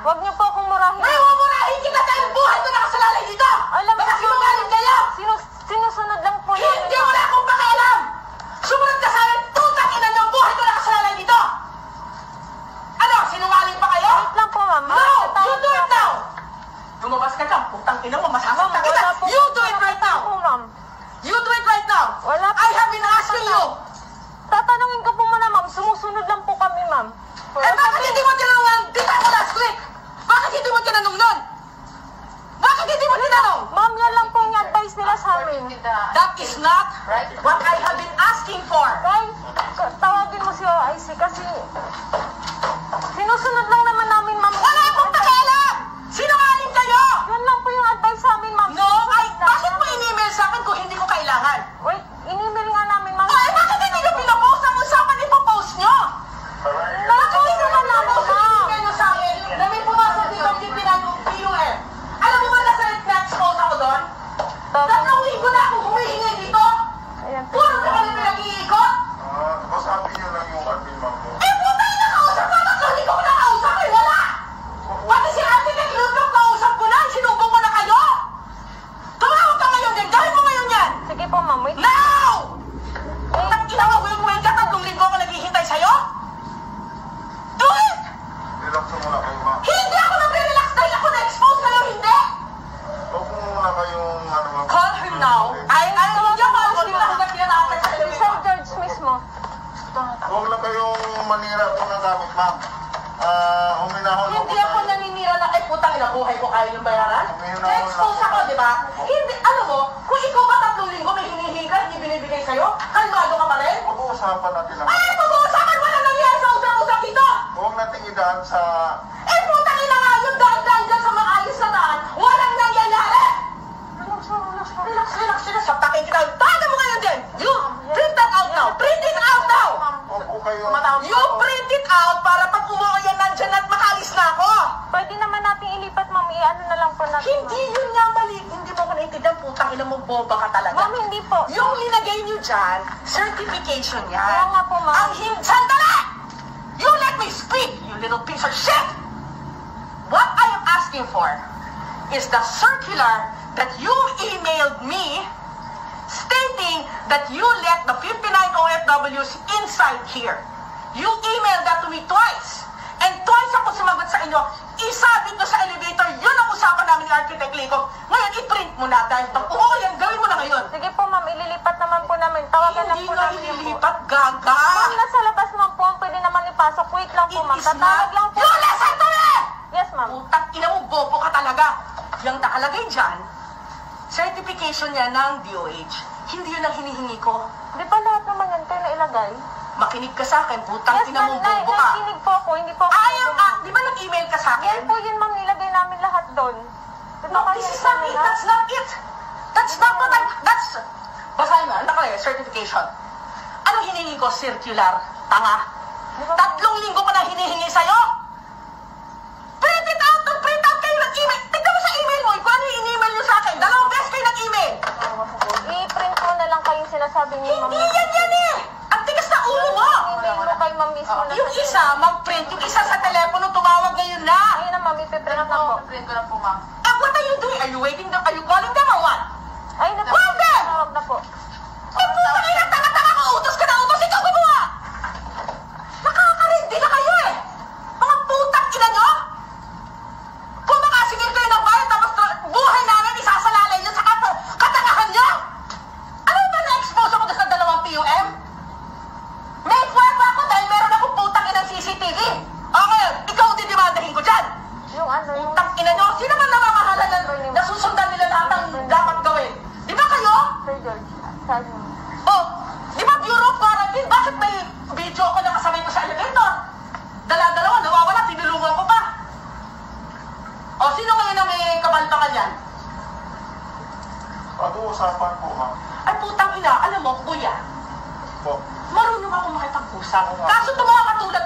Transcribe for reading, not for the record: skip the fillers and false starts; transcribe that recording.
Huwag niyo po akong murahin. May mumurahin kita dahil buhay ko nakasalalay dito! Alam Baka ko, sinungaling kayo! Sinusunod lang po namin. Hindi wala akong pakialam! Sumunod ka sa akin, tutang ina niyo, buhay ko nakasalalay dito! Ano, sinungaling pa kayo? Wait lang po, ma'am. No! You do it now! Lumabas ka dyan, putang ina mo, masasaktan kita! wala po. You do it right now! Po, ma'am. You do it right now! Wala po. I have been asking you! Tatanungin ko po muna, ma'am. Sumusunod lang po kami, ma'am. Eh bakit hindi mo tinanong? Dito ako last week! Bakit hindi mo tinanong nun? Bakit hindi mo tinanong? Ma'am, yan lang po yung advice nila sa amin. That is not what I have been asking for. Guys, tawagin mo si OIC kasi sinusunod lang naman namin, ma'am. Wala akong pakialam! Sinungaling kayo! Yan lang po yung advice sa amin, ma'am. No, bakit mo in-email sa akin kung hindi ko kailangan? Wait, in-email nga namin, ma'am. Ay, bakit hindi nyo pinapost ang usapan ipopost nyo? Bakit hindi naman napost ang email nyo sa akin na may pumasok dito ang PUM? Alam mo ba na na-expose ako doon? Tatlong linggo na ako humihingi dito! Ayan po. Puro ka kami pinag-iikot! Kausapin niyo lang yung admin ma'am mo. Eh, puta yung nakausap ka! Tatlong linggo ko nakausap eh! Wala! Pati si Ate Nag-Lutok kausap ko na! Sinubong ko na kayo! Tumawag ka ngayon din! Gawin mo ngayon yan! Sige po, ma'am. Wait. Now! Wait. Tawag ka, tatlong linggo ako naghihintay sa'yo? Do it! Relax mo muna kayo ma'am. Hindi ako nagre-relax dahil ako na-expose kayo, hindi! Huwag mo muna kayong ano ma'am. Call her now. Ay, hindi ako alam na tinatay sa Si television. Sir George mismo. Huwag lang kayong manira po ng gamit ma'am. Huminahon lang po Hindi ako tayo. naninira na, ay putang ina, buhay ko kaya yung bayaran. Na-expose ako, di ba? Hindi, alam mo, kung ikaw ba tatlong linggo may hinihiga, hindi binibigay sa'yo, kalmado ka pa rin? Pag-uusapan natin lang. Ay, pag-uusapan, wala nangyari sa usap-usap dito! Huwag natin idaan sa... Eh, putang ina nga yun, dahil dyan sa maayos na daan, walang nangyayari! Relax. Saptakin kita. Taga mo ngayon din! You, print that out now! Print it out now! Huwag po kayong... You print it out para pag umuwi yan nandyan at makalis na ako! Pwede naman natin ilipat, ma'am. I-ano na lang po natin, Hindi yun nga mali. Hindi mo ko naintindihan, putang ina mo, boba ka talaga. Ma'am, hindi po. Yung linagay niyo dyan, certification yan. Kaya nga po, ma'am. Ang sandali! You let me speak, you little piece of shit! What I am asking for is the circular that you emailed me stating that you let the 59 OFWs inside here. You emailed that to me twice. And twice ako sumagot sa inyo. Isabit nyo sa elevator, yun ang usapan namin ni Architect Lico. Ngayon, i-print mo na dahil oo yan, gawin mo na ngayon. Sige po, ma'am. Ililipat naman po namin. Tawagan lang Hindi po nga namin yung po. ililipat, gaga. Ma'am, nasa labas naman po. Pwede naman ipasok. Wait lang po, ma'am. It is Tatawag lang not. po. You listen to me! Yes, ma'am. Putang ina mo, bobo ka talaga. Yung nakalagay dyan, certification niya ng DOH. Hindi yun ang hinihingi ko. Di ba lahat naman yan kayo nailagay? Makinig ka sa akin, putang Yes, ina ma'am. mo, bobo ka. Nakikinig po ako. Hindi po ako. Di ba nag-email ka sa Yan akin? po yun, ma'am. Nilagay namin lahat doon. Di ba No, kayo this is not it. nila? That's not it. That's not what that's... Basahin mo, ano nakalagay? Certification. Ano hinihingi ko? Circular. Tanga. Di ba, ma'am? Tatlong linggo ko na hinihingi sa'yo. Print it out! Print out kayo nag-email. Tignan mo sa email mo. Kung ano yung in-email nyo sa akin. Dalawang beses kayo nag-email. I-print ko na lang kayong sinasabi niyo, ma'am. Hindi yan eh. Ang tigas na ulo mo. Email mo kay ma'am mismo na Yung isa, mag-print. Yung isa sa telepono, tumawag ngayon na. Ayun na, ma'am. Ipiprint na po. Print ko lang po, ma'am. What are you doing? Are you waiting? Are you calling them or what? Ayun na po. Wag them! Tawag na po. Eh, puta kayo na tanga-tanga ko. Utos ka na utos. Ikaw gumawa. Nakakarindi na kayo eh. Mga putang ina nyo. Kung makasingil kayo ng bayan, tapos buhay namin isasalalay nyo sa katangahan nyo. Ano ba na-expose ako doon sa dalawang PUM? May pwede ako dahil meron akong putang inang CCTV. O ngayon, ikaw didimandahin ko dyan. Yung ano, yung... Putang ina nyo. Sino man namamahalan na susundan nila lahat ang dapat gawin? Di ba kayo? Sir George, sabi mo. Oh, di ba Bureau of Quarantine? Bakit may video ko na kasabay ko sa elevator? Dala-dalawa, nawawala, tinulungan ko pa. O, sino ngayon na may kabaltakan yan? Pag-uusapan po ma'am. Ay, putang ina, alam mo, kuya, Po. marunong ako makipag-usap. Kaso itong mga katulad